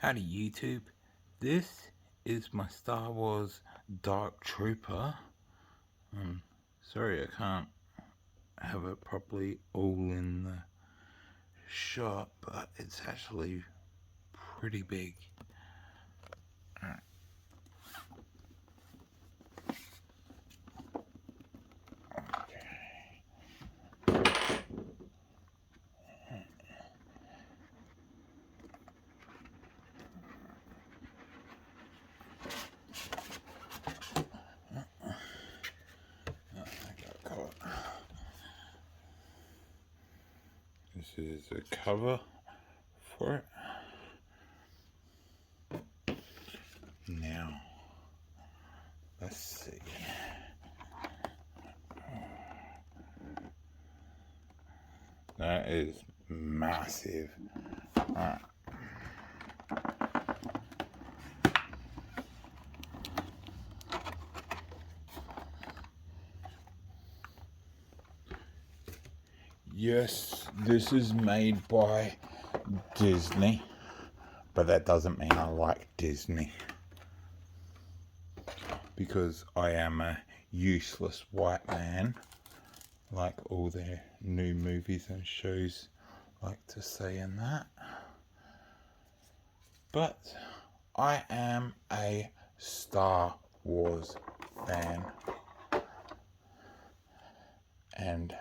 Howdy YouTube, this is my Star Wars Dark Trooper. Sorry I can't have it properly all in the shot, but it's actually pretty big. Alright. This is the cover for it. Now, let's see. That is massive. Alright. Yes, this is made by Disney, but that doesn't mean I like Disney, because I am a useless white man, like all their new movies and shows like to say in that. But I am a Star Wars fan, and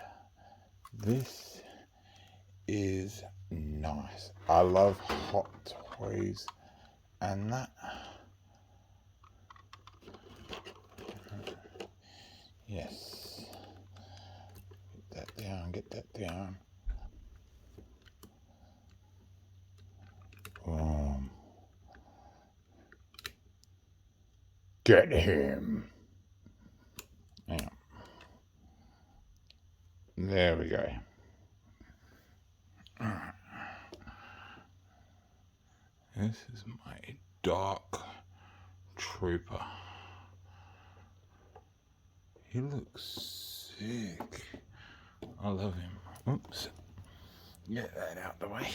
this is nice. I love Hot Toys and that. Yes. Get that down, get that down. Get him. Yeah. There we go. Alright. This is my Dark Trooper. He looks sick. I love him. Oops. Get that out the way.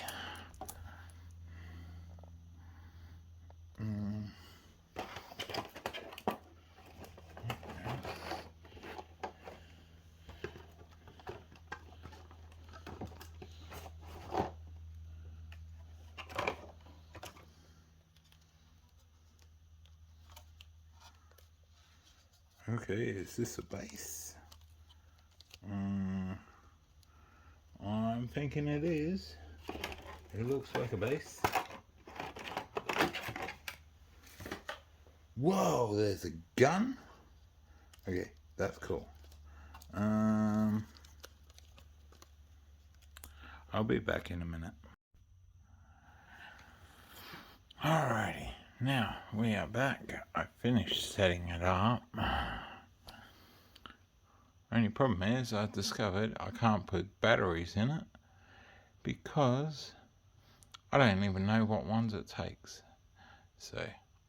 Okay, is this a base? I'm thinking it is. It looks like a base. Whoa, there's a gun? Okay, that's cool. I'll be back in a minute. Alrighty, now we are back. I finished setting it up. Only problem is I discovered I can't put batteries in it because I don't even know what ones it takes. So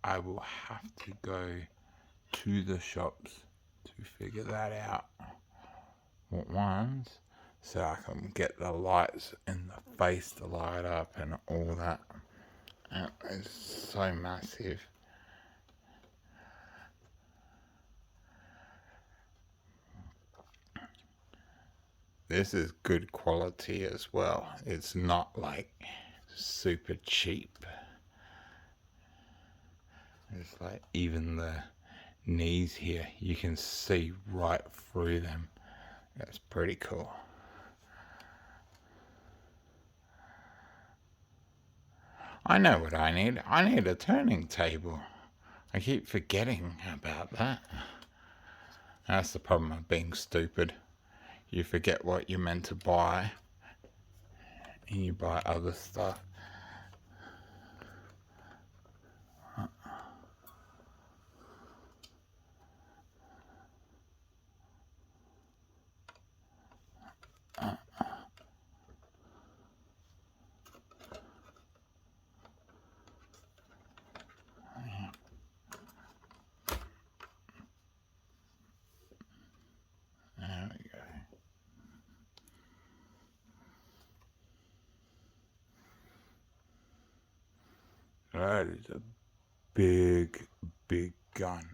I will have to go to the shops to figure that out. What ones, so I can get the lights in the face to light up and all that. And it's so massive. This is good quality as well. It's not like super cheap. It's like even the knees here, you can see right through them. That's pretty cool. I know what I need. I need a turning table. I keep forgetting about that. That's the problem of being stupid. You forget what you're meant to buy and you buy other stuff. There we go. That is a big, big gun.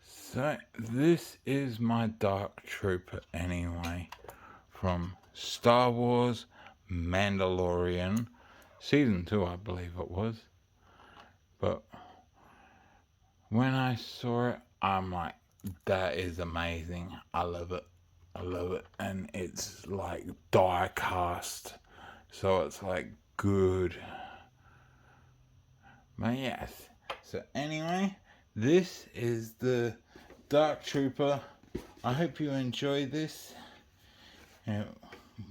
So this is my Dark Trooper anyway, from Star Wars Mandalorian Season 2, I believe it was. But when I saw it, I'm like, that is amazing. I love it. I love it. And it's like die cast, so it's like good. But yes. So anyway, this is the Dark Trooper. I hope you enjoyed this. It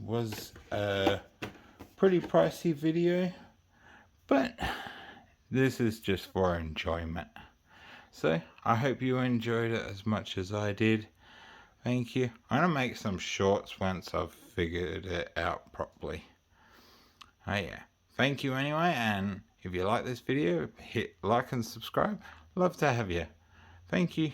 was a pretty pricey video, but this is just for enjoyment. So I hope you enjoyed it as much as I did. Thank you. I'm going to make some shorts once I've figured it out properly. Oh yeah. Thank you anyway, and if you like this video, hit like and subscribe. Love to have you. Thank you.